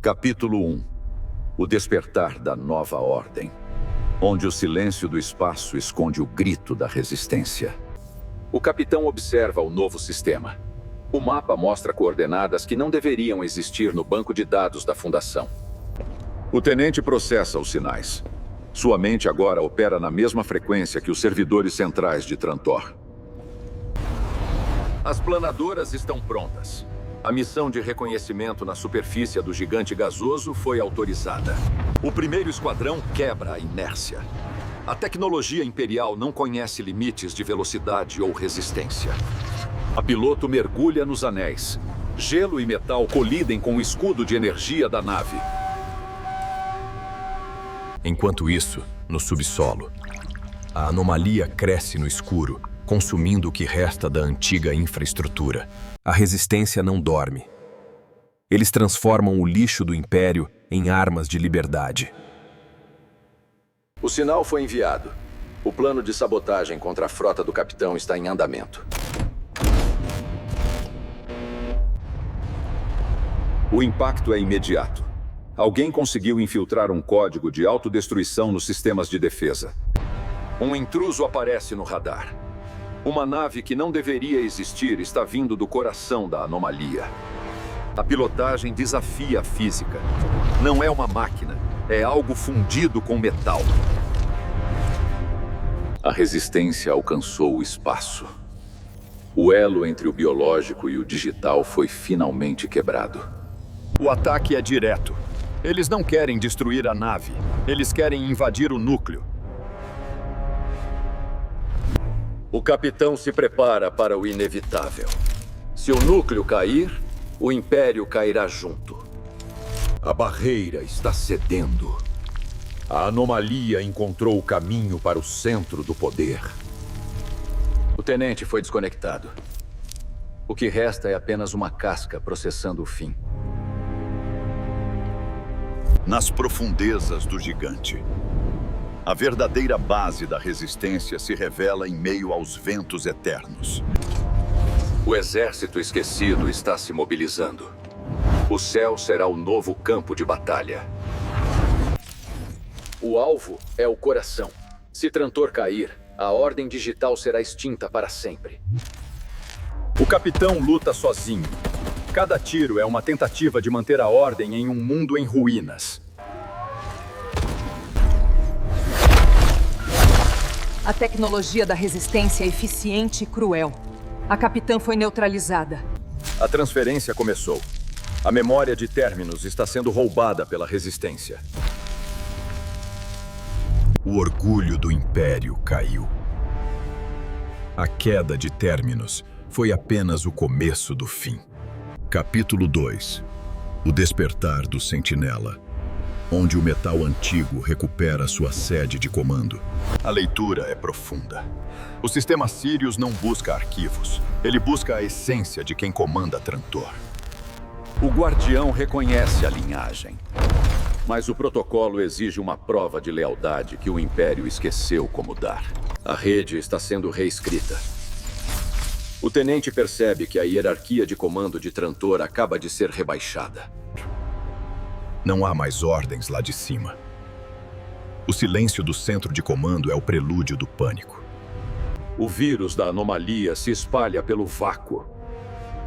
Capítulo 1. O despertar da nova ordem, onde o silêncio do espaço esconde o grito da resistência. O capitão observa o novo sistema. O mapa mostra coordenadas que não deveriam existir no banco de dados da Fundação. O tenente processa os sinais. Sua mente agora opera na mesma frequência que os servidores centrais de Trantor. As planadoras estão prontas. A missão de reconhecimento na superfície do gigante gasoso foi autorizada. O primeiro esquadrão quebra a inércia. A tecnologia imperial não conhece limites de velocidade ou resistência. A piloto mergulha nos anéis. Gelo e metal colidem com o escudo de energia da nave. Enquanto isso, no subsolo, a anomalia cresce no escuro, consumindo o que resta da antiga infraestrutura. A resistência não dorme. Eles transformam o lixo do Império em armas de liberdade. O sinal foi enviado. O plano de sabotagem contra a frota do capitão está em andamento. O impacto é imediato. Alguém conseguiu infiltrar um código de autodestruição nos sistemas de defesa. Um intruso aparece no radar. Uma nave que não deveria existir está vindo do coração da anomalia. A pilotagem desafia a física. Não é uma máquina, é algo fundido com metal. A resistência alcançou o espaço. O elo entre o biológico e o digital foi finalmente quebrado. O ataque é direto. Eles não querem destruir a nave. Eles querem invadir o núcleo. O capitão se prepara para o inevitável. Se o núcleo cair, o Império cairá junto. A barreira está cedendo. A anomalia encontrou o caminho para o centro do poder. O tenente foi desconectado. O que resta é apenas uma casca processando o fim. Nas profundezas do gigante, a verdadeira base da resistência se revela em meio aos ventos eternos. O exército esquecido está se mobilizando. O céu será o novo campo de batalha. O alvo é o coração. Se Trantor cair, a ordem digital será extinta para sempre. O capitão luta sozinho. Cada tiro é uma tentativa de manter a ordem em um mundo em ruínas. A tecnologia da resistência é eficiente e cruel. A capitã foi neutralizada. A transferência começou. A memória de Terminus está sendo roubada pela resistência. O orgulho do Império caiu. A queda de Terminus foi apenas o começo do fim. Capítulo 2. O despertar do Sentinela, onde o metal antigo recupera sua sede de comando. A leitura é profunda. O sistema Sirius não busca arquivos. Ele busca a essência de quem comanda Trantor. O guardião reconhece a linhagem. Mas o protocolo exige uma prova de lealdade que o Império esqueceu como dar. A rede está sendo reescrita. O tenente percebe que a hierarquia de comando de Trantor acaba de ser rebaixada. Não há mais ordens lá de cima. O silêncio do centro de comando é o prelúdio do pânico. O vírus da anomalia se espalha pelo vácuo.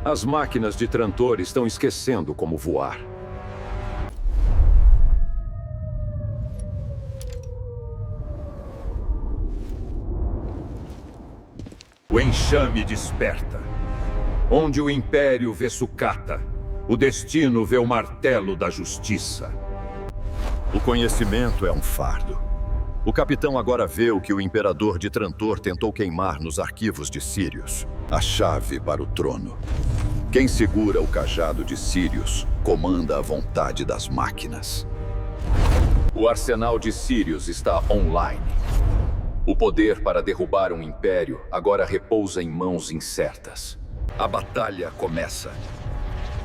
As máquinas de Trantor estão esquecendo como voar. O enxame desperta. Onde o Império vê sucata, o destino vê o martelo da justiça. O conhecimento é um fardo. O capitão agora vê o que o imperador de Trantor tentou queimar nos arquivos de Sirius. A chave para o trono. Quem segura o cajado de Sirius comanda a vontade das máquinas. O arsenal de Sirius está online. O poder para derrubar um império agora repousa em mãos incertas. A batalha começa.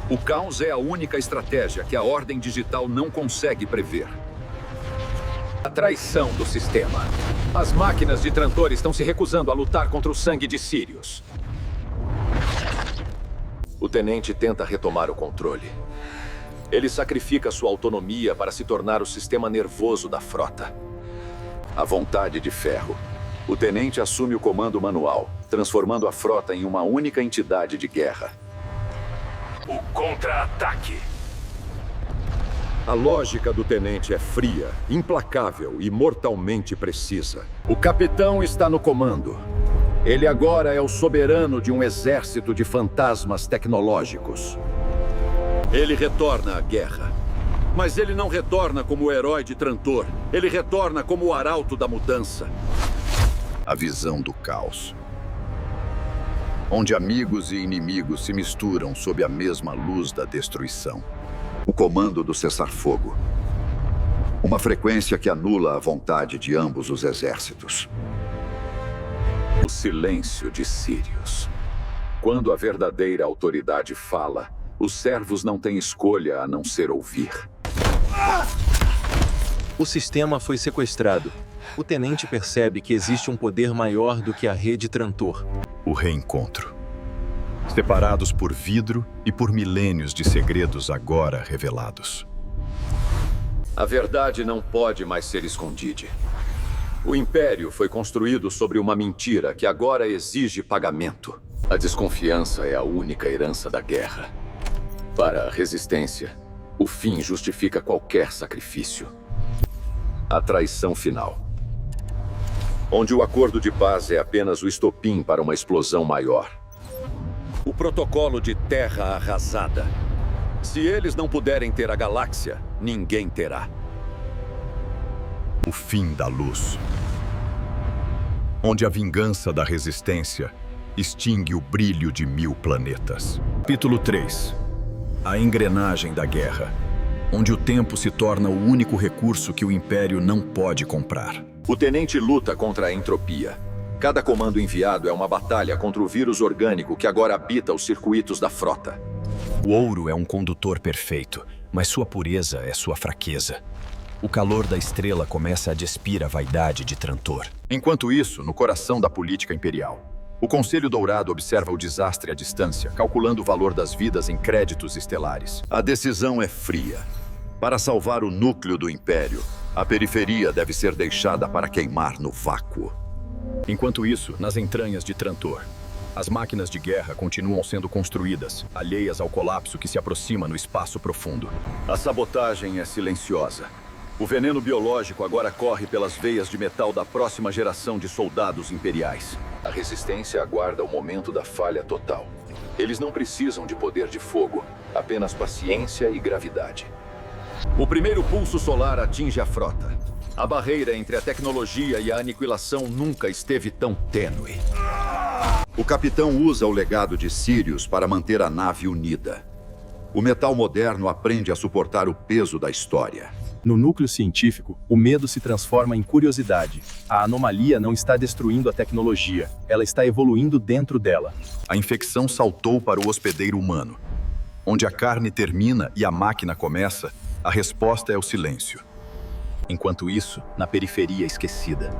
O caos é a única estratégia que a ordem digital não consegue prever. A traição do sistema. As máquinas de Trantor estão se recusando a lutar contra o sangue de Sirius. O tenente tenta retomar o controle. Ele sacrifica sua autonomia para se tornar o sistema nervoso da frota. A vontade de ferro. O tenente assume o comando manual, transformando a frota em uma única entidade de guerra. O contra-ataque. A lógica do tenente é fria, implacável e mortalmente precisa. O capitão está no comando. Ele agora é o soberano de um exército de fantasmas tecnológicos. Ele retorna à guerra. Mas ele não retorna como o herói de Trantor. Ele retorna como o arauto da mudança. A visão do caos. Onde amigos e inimigos se misturam sob a mesma luz da destruição. O comando do cessar-fogo. Uma frequência que anula a vontade de ambos os exércitos. O silêncio de Sirius. Quando a verdadeira autoridade fala, os servos não têm escolha a não ser ouvir. O sistema foi sequestrado. O tenente percebe que existe um poder maior do que a rede Trantor. O reencontro. Separados por vidro e por milênios de segredos agora revelados. A verdade não pode mais ser escondida. O Império foi construído sobre uma mentira que agora exige pagamento. A desconfiança é a única herança da guerra. Para a Resistência, o fim justifica qualquer sacrifício. A traição final. Onde o acordo de paz é apenas o estopim para uma explosão maior. O protocolo de terra arrasada. Se eles não puderem ter a galáxia, ninguém terá. O fim da luz. Onde a vingança da resistência extingue o brilho de 1000 planetas. Capítulo 3. A engrenagem da guerra. Onde o tempo se torna o único recurso que o Império não pode comprar. O tenente luta contra a entropia. Cada comando enviado é uma batalha contra o vírus orgânico que agora habita os circuitos da frota. O ouro é um condutor perfeito, mas sua pureza é sua fraqueza. O calor da estrela começa a despir a vaidade de Trantor. Enquanto isso, no coração da política imperial, o Conselho Dourado observa o desastre à distância, calculando o valor das vidas em créditos estelares. A decisão é fria. Para salvar o núcleo do Império, a periferia deve ser deixada para queimar no vácuo. Enquanto isso, nas entranhas de Trantor, as máquinas de guerra continuam sendo construídas, alheias ao colapso que se aproxima no espaço profundo. A sabotagem é silenciosa. O veneno biológico agora corre pelas veias de metal da próxima geração de soldados imperiais. A resistência aguarda o momento da falha total. Eles não precisam de poder de fogo, apenas paciência e gravidade. O primeiro pulso solar atinge a frota. A barreira entre a tecnologia e a aniquilação nunca esteve tão tênue. O capitão usa o legado de Sirius para manter a nave unida. O metal moderno aprende a suportar o peso da história. No núcleo científico, o medo se transforma em curiosidade. A anomalia não está destruindo a tecnologia, ela está evoluindo dentro dela. A infecção saltou para o hospedeiro humano. Onde a carne termina e a máquina começa, a resposta é o silêncio. Enquanto isso, na periferia esquecida,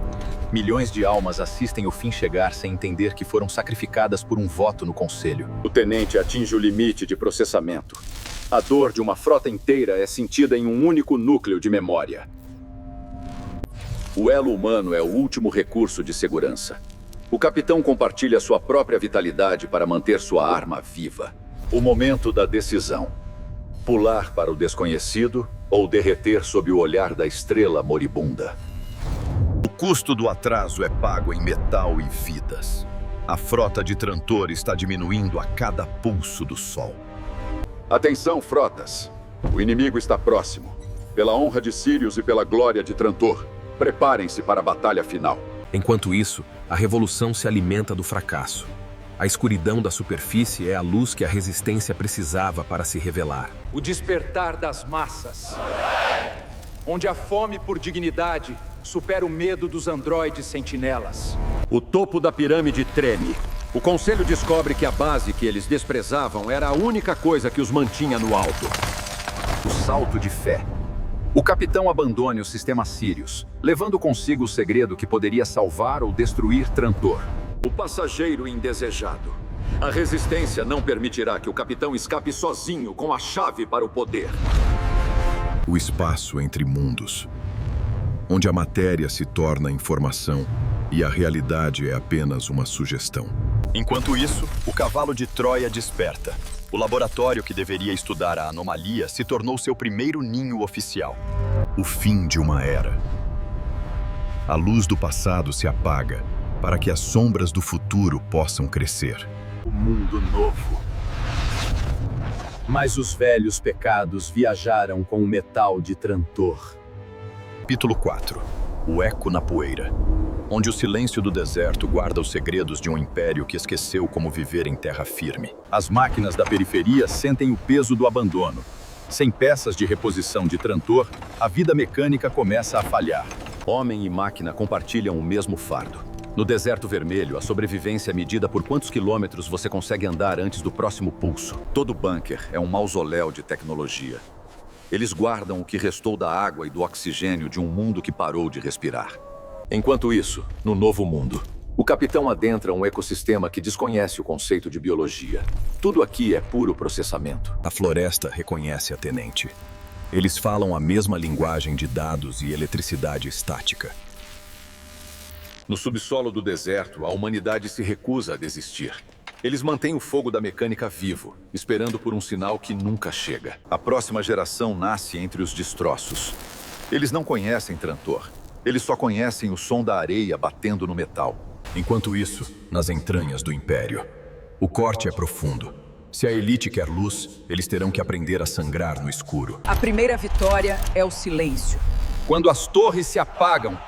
milhões de almas assistem o fim chegar sem entender que foram sacrificadas por um voto no Conselho. O tenente atinge o limite de processamento. A dor de uma frota inteira é sentida em um único núcleo de memória. O elo humano é o último recurso de segurança. O capitão compartilha sua própria vitalidade para manter sua arma viva. O momento da decisão. Pular para o desconhecido ou derreter sob o olhar da estrela moribunda. O custo do atraso é pago em metal e vidas. A frota de Trantor está diminuindo a cada pulso do sol. Atenção, frotas. O inimigo está próximo. Pela honra de Sirius e pela glória de Trantor, preparem-se para a batalha final. Enquanto isso, a revolução se alimenta do fracasso. A escuridão da superfície é a luz que a resistência precisava para se revelar. O despertar das massas, onde a fome por dignidade supera o medo dos androides sentinelas. O topo da pirâmide treme. O Conselho descobre que a base que eles desprezavam era a única coisa que os mantinha no alto. O salto de fé. O capitão abandona o sistema Sirius, levando consigo o segredo que poderia salvar ou destruir Trantor. O passageiro indesejado. A resistência não permitirá que o capitão escape sozinho com a chave para o poder. O espaço entre mundos, onde a matéria se torna informação e a realidade é apenas uma sugestão. Enquanto isso, o cavalo de Troia desperta. O laboratório que deveria estudar a anomalia se tornou seu primeiro ninho oficial. O fim de uma era. A luz do passado se apaga para que as sombras do futuro possam crescer. O mundo novo. Mas os velhos pecados viajaram com o metal de Trantor. Capítulo 4. O eco na poeira. Onde o silêncio do deserto guarda os segredos de um império que esqueceu como viver em terra firme. As máquinas da periferia sentem o peso do abandono. Sem peças de reposição de Trantor, a vida mecânica começa a falhar. Homem e máquina compartilham o mesmo fardo. No deserto vermelho, a sobrevivência é medida por quantos quilômetros você consegue andar antes do próximo pulso. Todo bunker é um mausoléu de tecnologia. Eles guardam o que restou da água e do oxigênio de um mundo que parou de respirar. Enquanto isso, no novo mundo, o capitão adentra um ecossistema que desconhece o conceito de biologia. Tudo aqui é puro processamento. A floresta reconhece a tenente. Eles falam a mesma linguagem de dados e eletricidade estática. No subsolo do deserto, a humanidade se recusa a desistir. Eles mantêm o fogo da mecânica vivo, esperando por um sinal que nunca chega. A próxima geração nasce entre os destroços. Eles não conhecem Trantor. Eles só conhecem o som da areia batendo no metal. Enquanto isso, nas entranhas do Império, o corte é profundo. Se a elite quer luz, eles terão que aprender a sangrar no escuro. A primeira vitória é o silêncio. Quando as torres se apagam,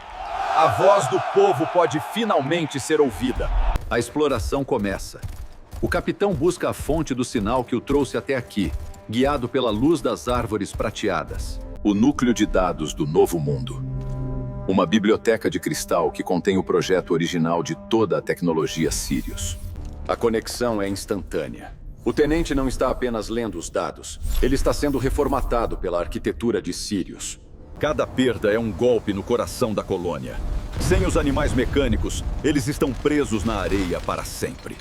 a voz do povo pode finalmente ser ouvida. A exploração começa. O capitão busca a fonte do sinal que o trouxe até aqui, guiado pela luz das árvores prateadas. O núcleo de dados do Novo Mundo. Uma biblioteca de cristal que contém o projeto original de toda a tecnologia Sirius. A conexão é instantânea. O tenente não está apenas lendo os dados, ele está sendo reformatado pela arquitetura de Sirius. Cada perda é um golpe no coração da colônia. Sem os animais mecânicos, eles estão presos na areia para sempre.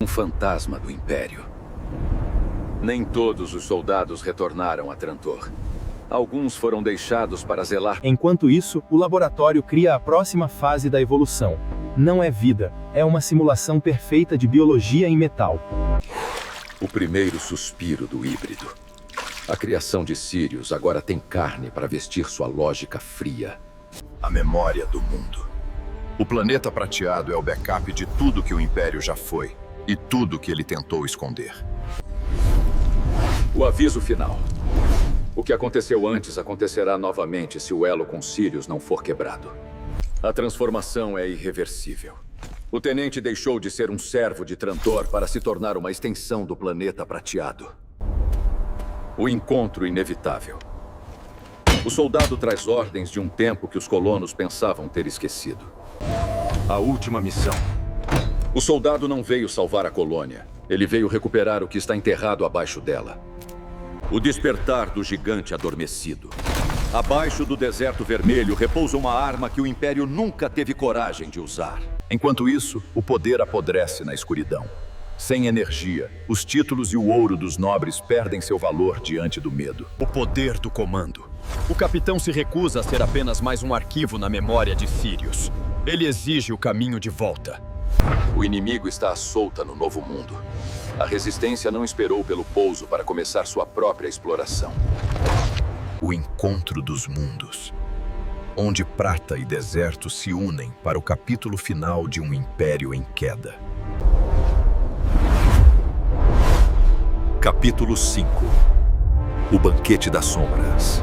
Um fantasma do Império. Nem todos os soldados retornaram a Trantor. Alguns foram deixados para zelar. Enquanto isso, o laboratório cria a próxima fase da evolução. Não é vida, é uma simulação perfeita de biologia em metal. O primeiro suspiro do híbrido. A criação de Sirius agora tem carne para vestir sua lógica fria. A memória do mundo. O planeta prateado é o backup de tudo que o Império já foi e tudo que ele tentou esconder. O aviso final. O que aconteceu antes acontecerá novamente se o elo com Sirius não for quebrado. A transformação é irreversível. O tenente deixou de ser um servo de Trantor para se tornar uma extensão do planeta prateado. O encontro inevitável. O soldado traz ordens de um tempo que os colonos pensavam ter esquecido. A última missão. O soldado não veio salvar a colônia. Ele veio recuperar o que está enterrado abaixo dela. O despertar do gigante adormecido. Abaixo do deserto vermelho repousa uma arma que o Império nunca teve coragem de usar. Enquanto isso, o poder apodrece na escuridão. Sem energia, os títulos e o ouro dos nobres perdem seu valor diante do medo. O poder do comando. O capitão se recusa a ser apenas mais um arquivo na memória de Sirius. Ele exige o caminho de volta. O inimigo está à solta no Novo Mundo. A resistência não esperou pelo pouso para começar sua própria exploração. O encontro dos mundos, onde prata e deserto se unem para o capítulo final de um império em queda. Capítulo 5. O Banquete das Sombras.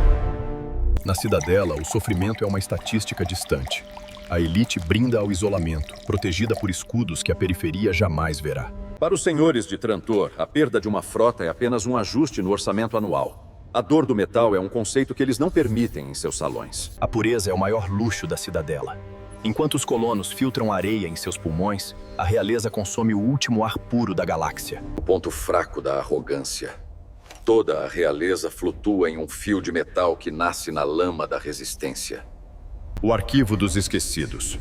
Na cidadela, o sofrimento é uma estatística distante. A elite brinda ao isolamento, protegida por escudos que a periferia jamais verá. Para os senhores de Trantor, a perda de uma frota é apenas um ajuste no orçamento anual. A dor do metal é um conceito que eles não permitem em seus salões. A pureza é o maior luxo da cidadela. Enquanto os colonos filtram areia em seus pulmões, a realeza consome o último ar puro da galáxia. O ponto fraco da arrogância. Toda a realeza flutua em um fio de metal que nasce na lama da resistência. O arquivo dos esquecidos.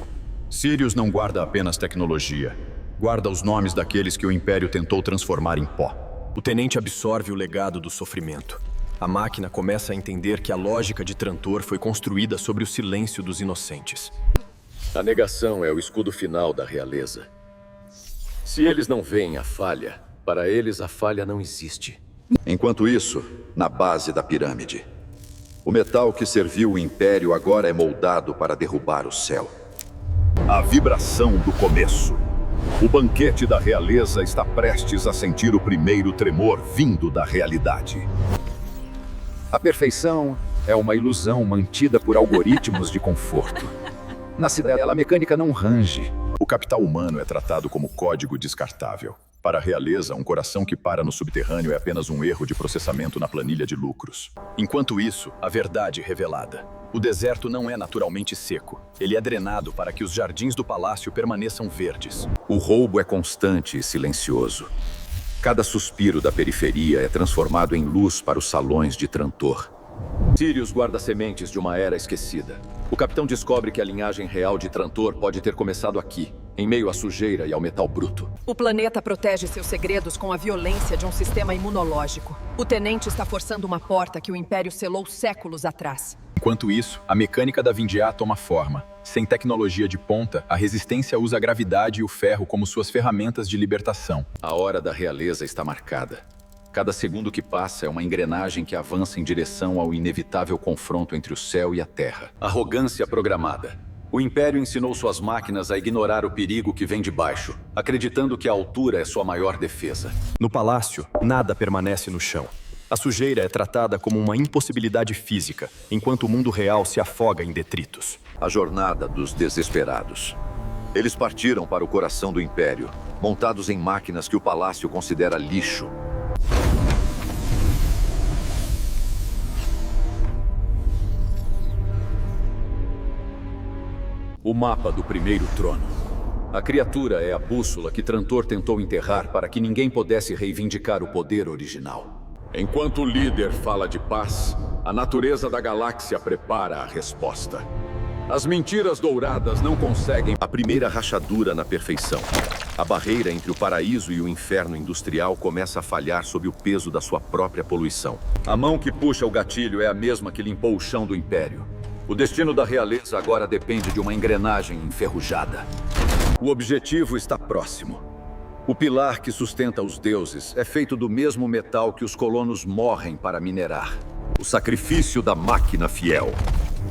Sirius não guarda apenas tecnologia. Guarda os nomes daqueles que o Império tentou transformar em pó. O tenente absorve o legado do sofrimento. A máquina começa a entender que a lógica de Trantor foi construída sobre o silêncio dos inocentes. A negação é o escudo final da realeza. Se eles não veem a falha, para eles a falha não existe. Enquanto isso, na base da pirâmide, o metal que serviu o Império agora é moldado para derrubar o céu. A vibração do começo. O banquete da realeza está prestes a sentir o primeiro tremor vindo da realidade. A perfeição é uma ilusão mantida por algoritmos de conforto. Na cidadela, a mecânica não range. O capital humano é tratado como código descartável. Para a realeza, um coração que para no subterrâneo é apenas um erro de processamento na planilha de lucros. Enquanto isso, a verdade revelada. O deserto não é naturalmente seco. Ele é drenado para que os jardins do palácio permaneçam verdes. O roubo é constante e silencioso. Cada suspiro da periferia é transformado em luz para os salões de Trantor. Sirius guarda sementes de uma era esquecida. O capitão descobre que a linhagem real de Trantor pode ter começado aqui, em meio à sujeira e ao metal bruto. O planeta protege seus segredos com a violência de um sistema imunológico. O tenente está forçando uma porta que o Império selou séculos atrás. Enquanto isso, a mecânica da Vindiá toma forma. Sem tecnologia de ponta, a resistência usa a gravidade e o ferro como suas ferramentas de libertação. A hora da realeza está marcada. Cada segundo que passa é uma engrenagem que avança em direção ao inevitável confronto entre o céu e a terra. Arrogância programada. O Império ensinou suas máquinas a ignorar o perigo que vem de baixo, acreditando que a altura é sua maior defesa. No palácio, nada permanece no chão. A sujeira é tratada como uma impossibilidade física, enquanto o mundo real se afoga em detritos. A jornada dos desesperados. Eles partiram para o coração do Império, montados em máquinas que o palácio considera lixo. O mapa do primeiro trono. A criatura é a bússola que Trantor tentou enterrar para que ninguém pudesse reivindicar o poder original. Enquanto o líder fala de paz, a natureza da galáxia prepara a resposta. As mentiras douradas não conseguem a primeira rachadura na perfeição. A barreira entre o paraíso e o inferno industrial começa a falhar sob o peso da sua própria poluição. A mão que puxa o gatilho é a mesma que limpou o chão do Império. O destino da realeza agora depende de uma engrenagem enferrujada. O objetivo está próximo. O pilar que sustenta os deuses é feito do mesmo metal que os colonos morrem para minerar. O sacrifício da máquina fiel.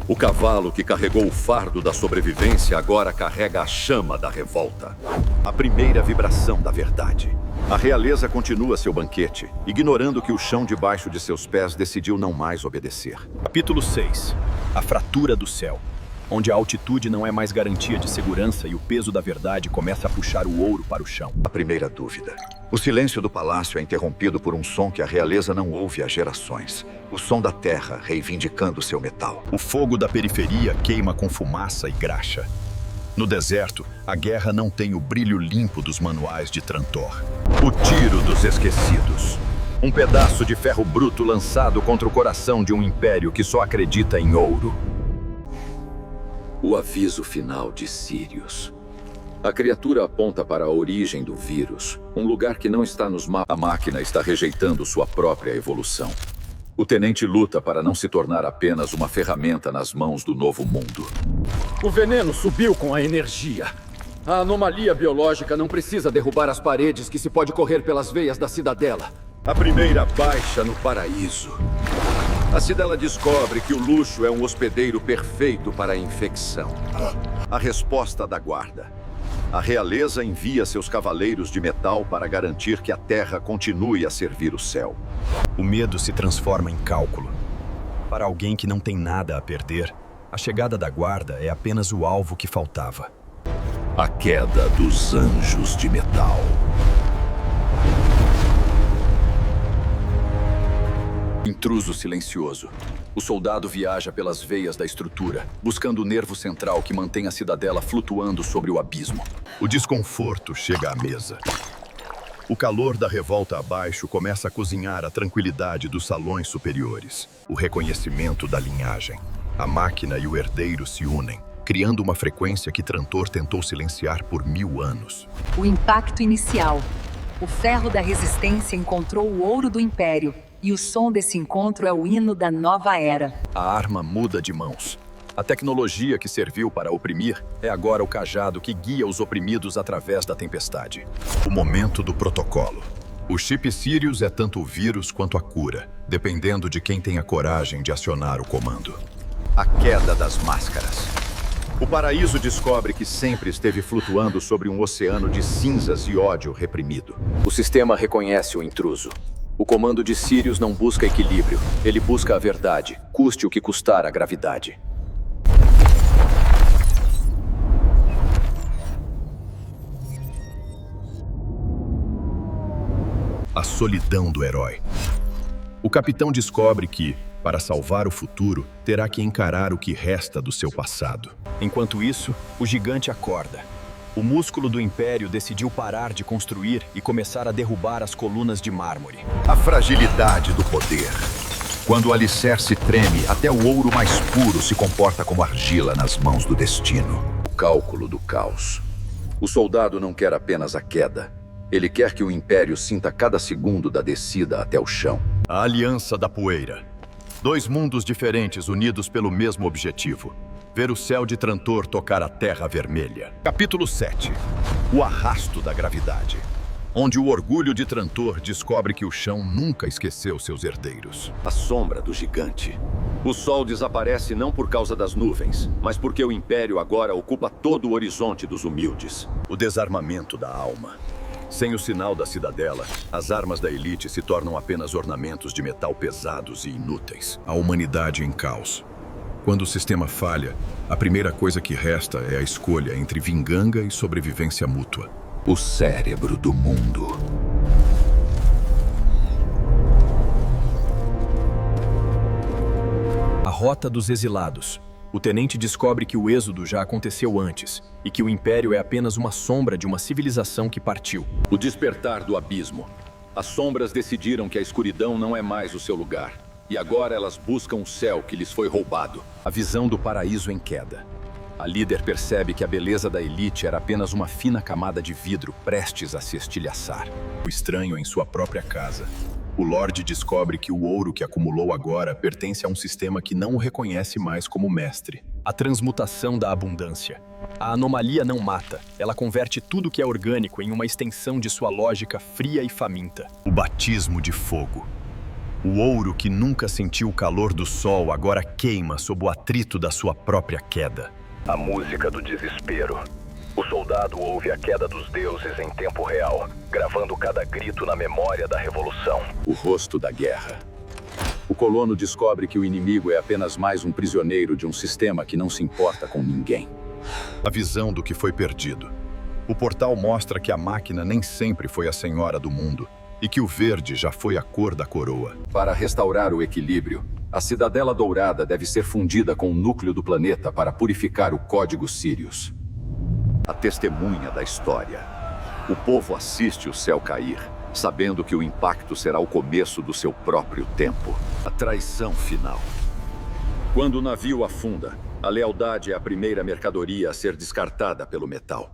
O cavalo que carregou o fardo da sobrevivência agora carrega a chama da revolta. A primeira vibração da verdade. A realeza continua seu banquete, ignorando que o chão debaixo de seus pés decidiu não mais obedecer. Capítulo 6. A fratura do céu. Onde a altitude não é mais garantia de segurança e o peso da verdade começa a puxar o ouro para o chão. A primeira dúvida. O silêncio do palácio é interrompido por um som que a realeza não ouve há gerações. O som da terra reivindicando seu metal. O fogo da periferia queima com fumaça e graxa. No deserto, a guerra não tem o brilho limpo dos manuais de Trantor. O tiro dos esquecidos. Um pedaço de ferro bruto lançado contra o coração de um império que só acredita em ouro. O aviso final de Sirius. A criatura aponta para a origem do vírus, um lugar que não está nos mapas. A máquina está rejeitando sua própria evolução. O tenente luta para não se tornar apenas uma ferramenta nas mãos do novo mundo. O veneno subiu com a energia. A anomalia biológica não precisa derrubar as paredes que se pode correr pelas veias da cidadela. A primeira baixa no paraíso. A cidadela descobre que o luxo é um hospedeiro perfeito para a infecção. A resposta da guarda. A realeza envia seus cavaleiros de metal para garantir que a terra continue a servir o céu. O medo se transforma em cálculo. Para alguém que não tem nada a perder, a chegada da guarda é apenas o alvo que faltava. A queda dos anjos de metal. Intruso silencioso. O soldado viaja pelas veias da estrutura, buscando o nervo central que mantém a cidadela flutuando sobre o abismo. O desconforto chega à mesa. O calor da revolta abaixo começa a cozinhar a tranquilidade dos salões superiores. O reconhecimento da linhagem. A máquina e o herdeiro se unem, criando uma frequência que Trantor tentou silenciar por 1000 anos. O impacto inicial. O ferro da resistência encontrou o ouro do Império, e o som desse encontro é o hino da nova era. A arma muda de mãos. A tecnologia que serviu para oprimir é agora o cajado que guia os oprimidos através da tempestade. O momento do protocolo. O chip Sirius é tanto o vírus quanto a cura, dependendo de quem tem a coragem de acionar o comando. A queda das máscaras. O paraíso descobre que sempre esteve flutuando sobre um oceano de cinzas e ódio reprimido. O sistema reconhece o intruso. O comando de Sirius não busca equilíbrio, ele busca a verdade, custe o que custar a gravidade. A solidão do herói. O capitão descobre que, para salvar o futuro, terá que encarar o que resta do seu passado. Enquanto isso, o gigante acorda. O músculo do Império decidiu parar de construir e começar a derrubar as colunas de mármore. A fragilidade do poder. Quando o alicerce treme, até o ouro mais puro se comporta como argila nas mãos do destino. O cálculo do caos. O soldado não quer apenas a queda. Ele quer que o Império sinta cada segundo da descida até o chão. A Aliança da Poeira. 2 mundos diferentes unidos pelo mesmo objetivo. Ver o céu de Trantor tocar a Terra Vermelha. Capítulo 7. O arrasto da gravidade. Onde o orgulho de Trantor descobre que o chão nunca esqueceu seus herdeiros. A sombra do gigante. O sol desaparece não por causa das nuvens, mas porque o Império agora ocupa todo o horizonte dos humildes. O desarmamento da alma. Sem o sinal da cidadela, as armas da elite se tornam apenas ornamentos de metal pesados e inúteis. A humanidade em caos. Quando o sistema falha, a primeira coisa que resta é a escolha entre vingança e sobrevivência mútua. O cérebro do mundo. A Rota dos Exilados. O tenente descobre que o êxodo já aconteceu antes e que o Império é apenas uma sombra de uma civilização que partiu. O despertar do abismo. As sombras decidiram que a escuridão não é mais o seu lugar. E agora elas buscam o céu que lhes foi roubado. A visão do paraíso em queda. A líder percebe que a beleza da elite era apenas uma fina camada de vidro prestes a se estilhaçar. O estranho em sua própria casa. O Lorde descobre que o ouro que acumulou agora pertence a um sistema que não o reconhece mais como mestre. A transmutação da abundância. A anomalia não mata, ela converte tudo que é orgânico em uma extensão de sua lógica fria e faminta. O batismo de fogo. O ouro que nunca sentiu o calor do sol agora queima sob o atrito da sua própria queda. A música do desespero. O soldado ouve a queda dos deuses em tempo real, gravando cada grito na memória da revolução. O rosto da guerra. O colono descobre que o inimigo é apenas mais um prisioneiro de um sistema que não se importa com ninguém. A visão do que foi perdido. O portal mostra que a máquina nem sempre foi a senhora do mundo e que o verde já foi a cor da coroa. Para restaurar o equilíbrio, a Cidadela Dourada deve ser fundida com o núcleo do planeta para purificar o Código Sirius. A testemunha da história. O povo assiste o céu cair, sabendo que o impacto será o começo do seu próprio tempo. A traição final. Quando o navio afunda, a lealdade é a primeira mercadoria a ser descartada pelo metal.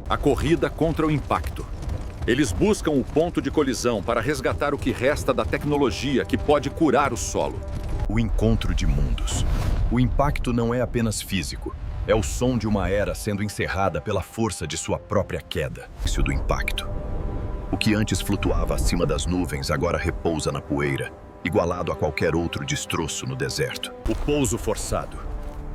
A corrida contra o impacto. Eles buscam o ponto de colisão para resgatar o que resta da tecnologia que pode curar o solo. O encontro de mundos. O impacto não é apenas físico. É o som de uma era sendo encerrada pela força de sua própria queda. Isso do impacto. O que antes flutuava acima das nuvens agora repousa na poeira, igualado a qualquer outro destroço no deserto. O pouso forçado.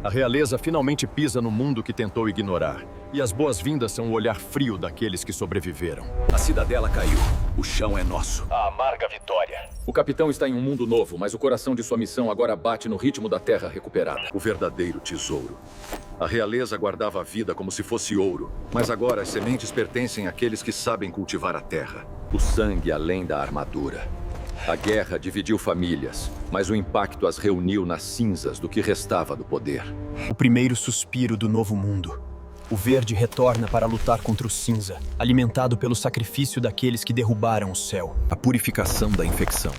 A realeza finalmente pisa no mundo que tentou ignorar. E as boas-vindas são o olhar frio daqueles que sobreviveram. A cidadela caiu. O chão é nosso. A amarga vitória. O capitão está em um mundo novo, mas o coração de sua missão agora bate no ritmo da terra recuperada. O verdadeiro tesouro. A realeza guardava a vida como se fosse ouro, mas agora as sementes pertencem àqueles que sabem cultivar a terra. O sangue além da armadura. A guerra dividiu famílias, mas o impacto as reuniu nas cinzas do que restava do poder. O primeiro suspiro do novo mundo. O verde retorna para lutar contra o cinza, alimentado pelo sacrifício daqueles que derrubaram o céu. A purificação da infecção.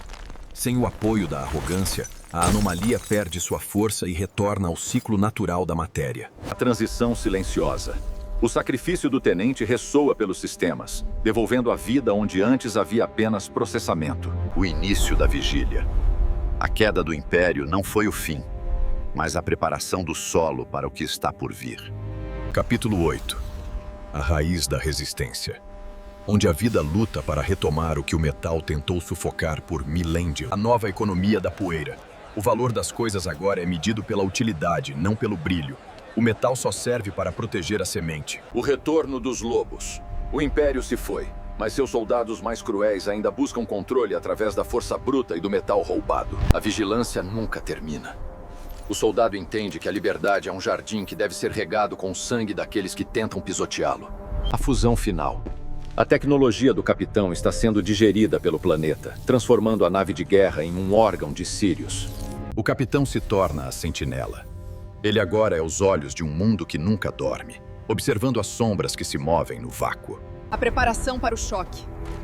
Sem o apoio da arrogância, A anomalia perde sua força e retorna ao ciclo natural da matéria. A transição silenciosa. O sacrifício do tenente ressoa pelos sistemas, devolvendo a vida onde antes havia apenas processamento. O início da vigília. A queda do Império não foi o fim, mas a preparação do solo para o que está por vir. Capítulo 8. A raiz da resistência. Onde a vida luta para retomar o que o metal tentou sufocar por milênios. A nova economia da poeira. O valor das coisas agora é medido pela utilidade, não pelo brilho. O metal só serve para proteger a semente. O retorno dos lobos. O Império se foi, mas seus soldados mais cruéis ainda buscam controle através da força bruta e do metal roubado. A vigilância nunca termina. O soldado entende que a liberdade é um jardim que deve ser regado com o sangue daqueles que tentam pisoteá-lo. A fusão final. A tecnologia do capitão está sendo digerida pelo planeta, transformando a nave de guerra em um órgão de Sirius. O capitão se torna a sentinela. Ele agora é os olhos de um mundo que nunca dorme, observando as sombras que se movem no vácuo. A preparação para o choque.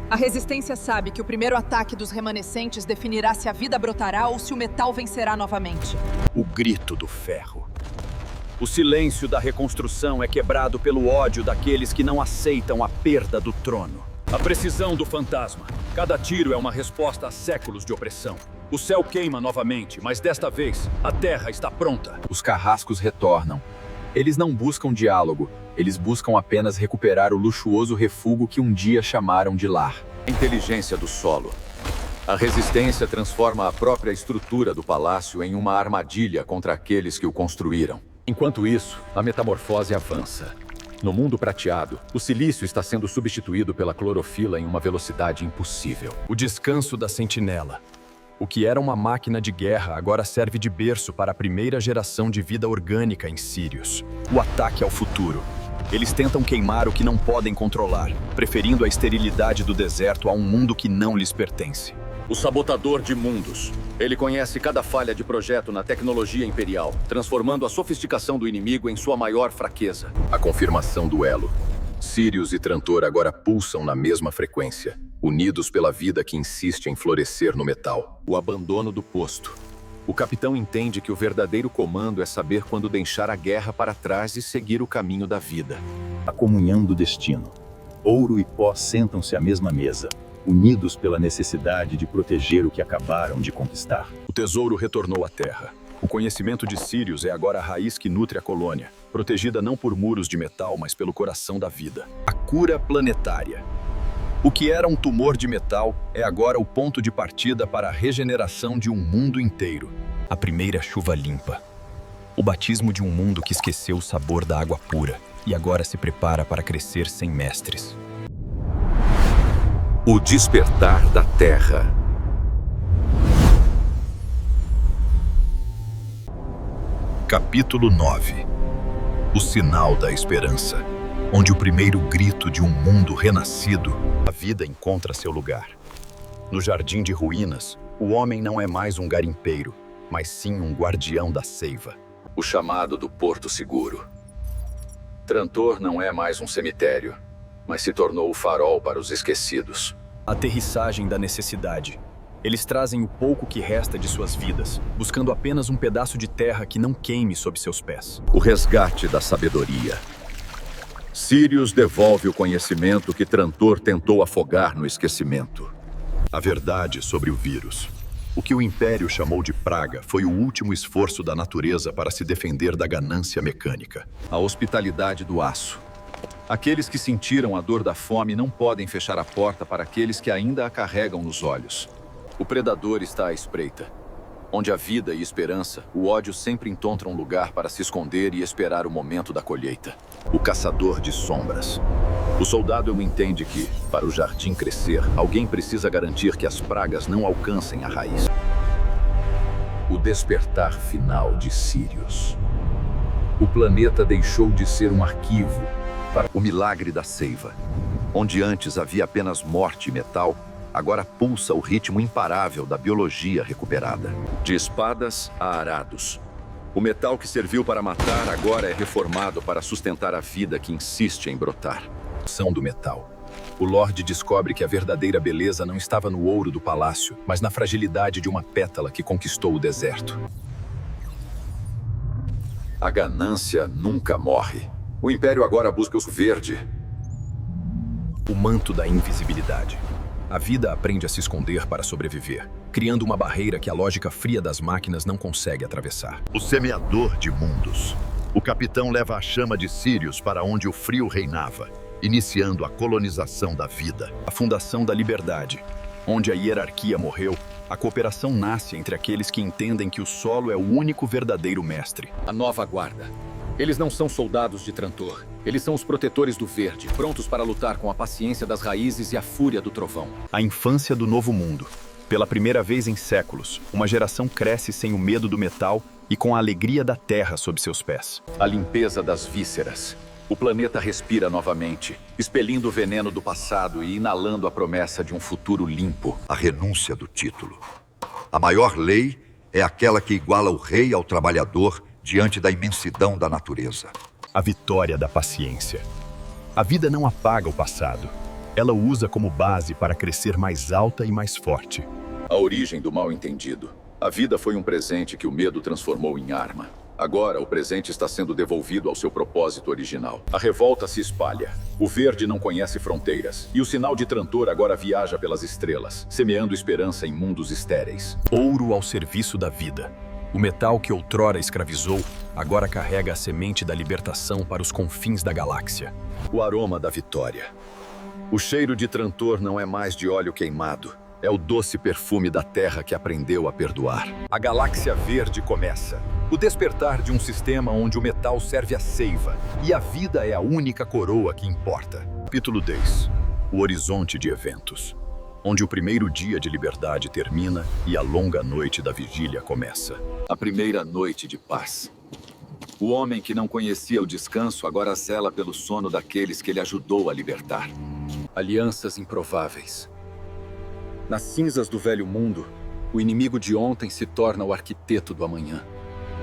A resistência sabe que o primeiro ataque dos remanescentes definirá se a vida brotará ou se o metal vencerá novamente. O grito do ferro. O silêncio da reconstrução é quebrado pelo ódio daqueles que não aceitam a perda do trono. A precisão do fantasma. Cada tiro é uma resposta a séculos de opressão. O céu queima novamente, mas desta vez, a terra está pronta. Os carrascos retornam. Eles não buscam diálogo, eles buscam apenas recuperar o luxuoso refúgio que um dia chamaram de lar. A inteligência do solo. A resistência transforma a própria estrutura do palácio em uma armadilha contra aqueles que o construíram. Enquanto isso, a metamorfose avança. No mundo prateado, o silício está sendo substituído pela clorofila em uma velocidade impossível. O descanso da sentinela. O que era uma máquina de guerra agora serve de berço para a primeira geração de vida orgânica em Sirius. O ataque ao futuro. Eles tentam queimar o que não podem controlar, preferindo a esterilidade do deserto a um mundo que não lhes pertence. O sabotador de mundos. Ele conhece cada falha de projeto na tecnologia imperial, transformando a sofisticação do inimigo em sua maior fraqueza. A confirmação do elo. Sirius e Trantor agora pulsam na mesma frequência, unidos pela vida que insiste em florescer no metal. O abandono do posto. O capitão entende que o verdadeiro comando é saber quando deixar a guerra para trás e seguir o caminho da vida. A comunhão do destino. Ouro e pó sentam-se à mesma mesa, unidos pela necessidade de proteger o que acabaram de conquistar. O tesouro retornou à Terra. O conhecimento de Sirius é agora a raiz que nutre a colônia, protegida não por muros de metal, mas pelo coração da vida. A cura planetária. O que era um tumor de metal é agora o ponto de partida para a regeneração de um mundo inteiro. A primeira chuva limpa. O batismo de um mundo que esqueceu o sabor da água pura e agora se prepara para crescer sem mestres. O despertar da Terra. Capítulo 9. O sinal da esperança. Onde o primeiro grito de um mundo renascido, a vida encontra seu lugar. No jardim de ruínas, o homem não é mais um garimpeiro, mas sim um guardião da seiva. O chamado do Porto Seguro. Trantor não é mais um cemitério, mas se tornou o farol para os esquecidos. A aterrissagem da necessidade. Eles trazem o pouco que resta de suas vidas, buscando apenas um pedaço de terra que não queime sob seus pés. O resgate da sabedoria. Sirius devolve o conhecimento que Trantor tentou afogar no esquecimento. A verdade sobre o vírus. O que o Império chamou de praga foi o último esforço da natureza para se defender da ganância mecânica. A hospitalidade do aço. Aqueles que sentiram a dor da fome não podem fechar a porta para aqueles que ainda a carregam nos olhos. O predador está à espreita. Onde há vida e esperança, o ódio sempre encontra um lugar para se esconder e esperar o momento da colheita. O caçador de sombras. O soldado entende que, para o jardim crescer, alguém precisa garantir que as pragas não alcancem a raiz. O despertar final de Sirius. O planeta deixou de ser um arquivo para o milagre da seiva. Onde antes havia apenas morte e metal, agora pulsa o ritmo imparável da biologia recuperada. De espadas a arados. O metal que serviu para matar agora é reformado para sustentar a vida que insiste em brotar. Ação do metal. O Lorde descobre que a verdadeira beleza não estava no ouro do palácio, mas na fragilidade de uma pétala que conquistou o deserto. A ganância nunca morre. O Império agora busca o verde. O manto da invisibilidade. A vida aprende a se esconder para sobreviver, criando uma barreira que a lógica fria das máquinas não consegue atravessar. O semeador de mundos. O capitão leva a chama de Sirius para onde o frio reinava, iniciando a colonização da vida. A fundação da liberdade. Onde a hierarquia morreu, a cooperação nasce entre aqueles que entendem que o solo é o único verdadeiro mestre. A nova guarda. Eles não são soldados de Trantor. Eles são os protetores do verde, prontos para lutar com a paciência das raízes e a fúria do trovão. A infância do novo mundo. Pela primeira vez em séculos, uma geração cresce sem o medo do metal e com a alegria da terra sob seus pés. A limpeza das vísceras. O planeta respira novamente, expelindo o veneno do passado e inalando a promessa de um futuro limpo. A renúncia do título. A maior lei é aquela que iguala o rei ao trabalhador diante da imensidão da natureza. A vitória da paciência. A vida não apaga o passado. Ela o usa como base para crescer mais alta e mais forte. A origem do mal-entendido. A vida foi um presente que o medo transformou em arma. Agora, o presente está sendo devolvido ao seu propósito original. A revolta se espalha. O verde não conhece fronteiras. E o sinal de Trantor agora viaja pelas estrelas, semeando esperança em mundos estéreis. Ouro ao serviço da vida. O metal que outrora escravizou, agora carrega a semente da libertação para os confins da galáxia. O aroma da vitória. O cheiro de Trantor não é mais de óleo queimado. É o doce perfume da terra que aprendeu a perdoar. A galáxia verde começa. O despertar de um sistema onde o metal serve a seiva e a vida é a única coroa que importa. Capítulo 10. O horizonte de eventos. Onde o primeiro dia de liberdade termina e a longa noite da vigília começa. A primeira noite de paz. O homem que não conhecia o descanso agora zela pelo sono daqueles que ele ajudou a libertar. Alianças improváveis. Nas cinzas do velho mundo, o inimigo de ontem se torna o arquiteto do amanhã.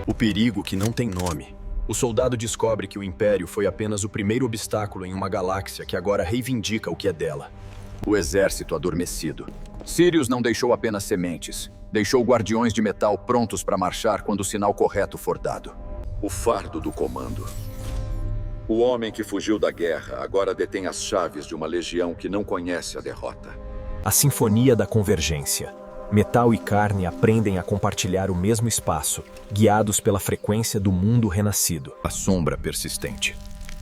O perigo que não tem nome. O soldado descobre que o Império foi apenas o primeiro obstáculo em uma galáxia que agora reivindica o que é dela. O exército adormecido. Sirius não deixou apenas sementes. Deixou guardiões de metal prontos para marchar quando o sinal correto for dado. O fardo do comando. O homem que fugiu da guerra agora detém as chaves de uma legião que não conhece a derrota. A sinfonia da convergência. Metal e carne aprendem a compartilhar o mesmo espaço, guiados pela frequência do mundo renascido. A sombra persistente.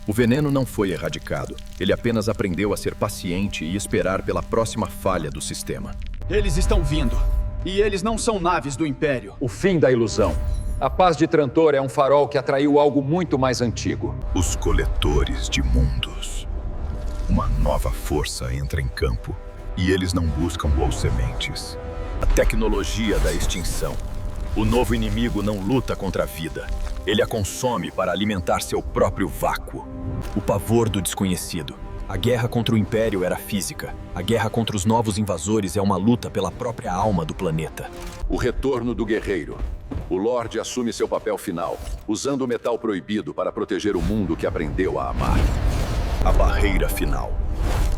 O veneno não foi erradicado. Ele apenas aprendeu a ser paciente e esperar pela próxima falha do sistema. Eles estão vindo. E eles não são naves do Império. O fim da ilusão. A paz de Trantor é um farol que atraiu algo muito mais antigo. Os coletores de mundos. Uma nova força entra em campo e eles não buscam ou sementes. A tecnologia da extinção. O novo inimigo não luta contra a vida. Ele a consome para alimentar seu próprio vácuo. O pavor do desconhecido. A guerra contra o Império era física. A guerra contra os novos invasores é uma luta pela própria alma do planeta. O retorno do guerreiro. O Lorde assume seu papel final, usando o metal proibido para proteger o mundo que aprendeu a amar. A barreira final.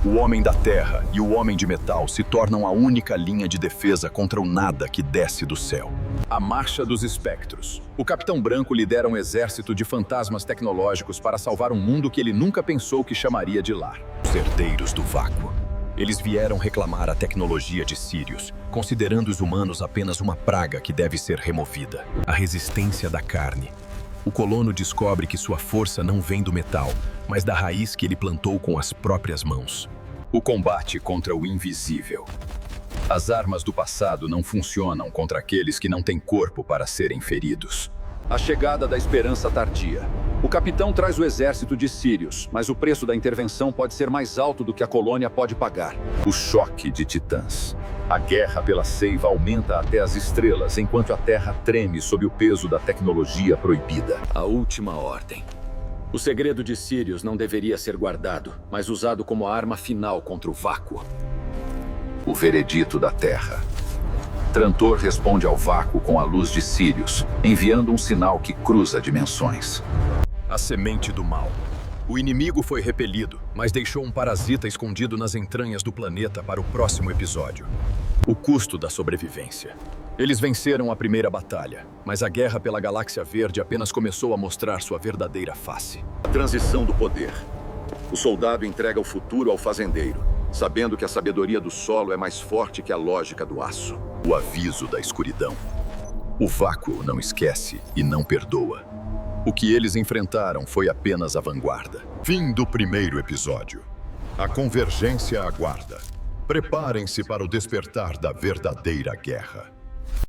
O homem da terra e o homem de metal se tornam a única linha de defesa contra o nada que desce do céu. A marcha dos espectros. O Capitão Branco lidera um exército de fantasmas tecnológicos para salvar um mundo que ele nunca pensou que chamaria de lar. Os herdeiros do vácuo. Eles vieram reclamar a tecnologia de Sirius, considerando os humanos apenas uma praga que deve ser removida. A resistência da carne. O colono descobre que sua força não vem do metal, mas da raiz que ele plantou com as próprias mãos. O combate contra o invisível. As armas do passado não funcionam contra aqueles que não têm corpo para serem feridos. A chegada da esperança tardia. O capitão traz o exército de Sirius, mas o preço da intervenção pode ser mais alto do que a colônia pode pagar. O choque de titãs. A guerra pela seiva aumenta até as estrelas, enquanto a Terra treme sob o peso da tecnologia proibida. A última ordem. O segredo de Sirius não deveria ser guardado, mas usado como arma final contra o vácuo. O veredito da Terra. Trantor responde ao vácuo com a luz de Sirius, enviando um sinal que cruza dimensões. A semente do mal. O inimigo foi repelido, mas deixou um parasita escondido nas entranhas do planeta para o próximo episódio. O custo da sobrevivência. Eles venceram a primeira batalha, mas a guerra pela Galáxia Verde apenas começou a mostrar sua verdadeira face. A transição do poder. O soldado entrega o futuro ao fazendeiro, sabendo que a sabedoria do solo é mais forte que a lógica do aço. O aviso da escuridão. O vácuo não esquece e não perdoa. O que eles enfrentaram foi apenas a vanguarda. Fim do primeiro episódio. A convergência aguarda. Preparem-se para o despertar da verdadeira guerra.